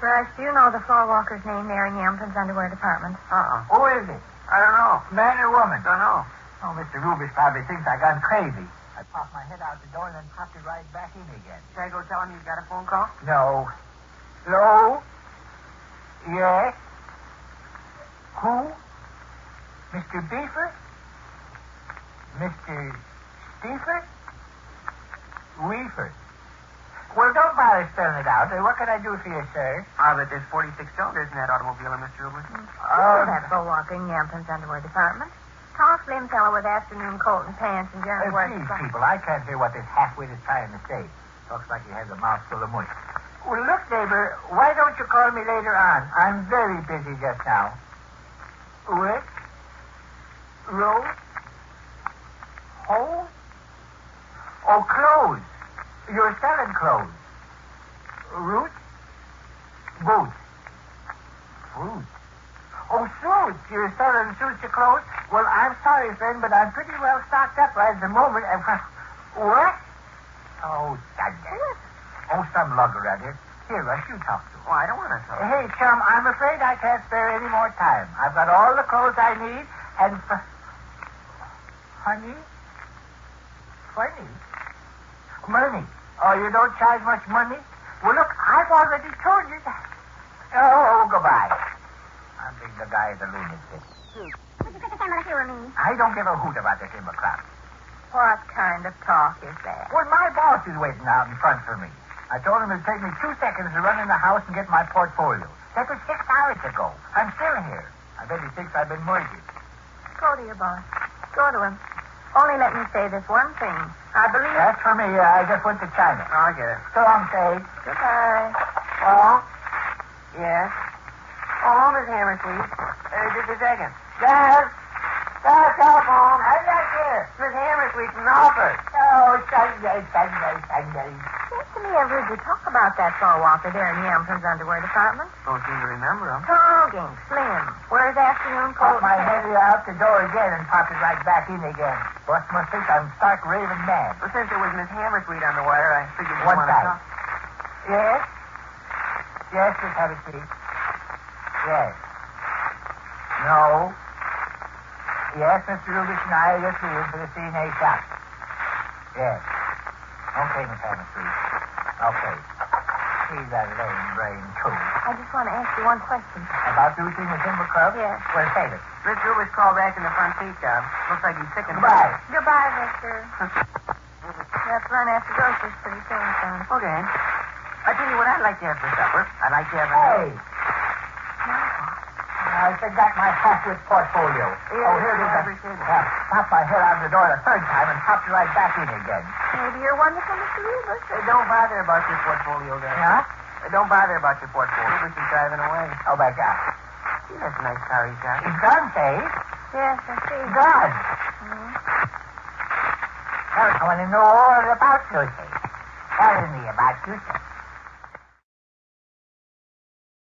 Rush, do you know the floor walker's name there in Yampton's underwear department? Who is it? I don't know. Man or woman? Don't know. Oh, Mr. Rubish probably thinks I gone crazy. I popped my head out the door and then popped it right back in again. Should I go tell him you've got a phone call? No. Hello? Yes? Who? Mr. Beefer? Mr. Steefer? Weefer? Well, don't bother spelling it out. What can I do for you, sir? But there's 46 cylinders in that automobile, Mr. Rubish. That floor walker in Yampton's underwear department. Tall, slim fellow with afternoon coat and pants and general work. Please, people, I can't hear what this half-wit is trying to say. Talks like he has a mouth full of mush. Well, look, neighbor, why don't you call me later on? I'm very busy just now. What? Roll? Hole? Oh, clothes. You're selling clothes. Root? Boot. Fruit. Oh, suits. You're selling suits of clothes? Well, I'm sorry, friend, but I'm pretty well stocked up right at the moment. What? Oh, Sunday. Oh, some lugger out here. Here, Rush, you talk to him. Oh, I don't want to talk. Hey, chum, I'm afraid I can't spare any more time. I've got all the clothes I need, and... Honey? Funny? Money? Oh, you don't charge much money? Well, look, I've already told you that. Oh, goodbye. I think the guy is a lunatic. Would you put the camera here with me? I don't give a hoot about this Democrat. What kind of talk is that? Well, my boss is waiting out in front for me. I told him it'd take me 2 seconds to run in the house and get my portfolio. That was 6 hours ago. I'm still here. I bet he thinks I've been mortgaged. Go to your boss. Go to him. Only let me say this one thing. I believe... That's for me. I just went to China. I'll get it. So long, Sade. Goodbye. Oh? Yes? Oh, Miss Hammersweet. Just a second. Dad! Dad, telephone. I'm not here. Miss Hammersweet from the office. Oh, Sunday. Seems to me I've heard you talk about that tall walker there in Yamson's underwear department. Don't seem to remember him. Tall, gang, slim. Wears afternoon Put coat. my head out the door again and pop it right back in again. Boss must think I'm stark raving mad. Well, since there was Miss Hammersweet on the wire, I figured you One want to side. talk. Yes? Yes, Miss Hammersweet. Yes. No. Yes, Mr. Rubis and I are just leaving for the CNA shop. Yes. Okay, Miss Hammersweet. Okay. He's a lame brain, too. I just want to ask you one question. About routine the timber club? Yes. Well, say it. Miss Rubis called back in the front seat job. Looks like he's sick and Goodbye. Goodbye, Victor. You have to run after groceries pretty soon, son. Okay. I tell you what I'd like to have for supper. I'd like to have a... Hey! I forgot my hat with portfolio. Yeah, here it is. I appreciate it. Popped my head out of the door the third time and popped it right back in again. Maybe you're wonderful, Mr. Rubus. Don't bother about your portfolio there. Yeah? Don't bother about your portfolio. Rubis is driving away. Oh, my God. Gee, that's a nice car he's got. It's gone, Faye. Yes, I see. Gone. I want to know all about you, Faye. Tell me about you, sir.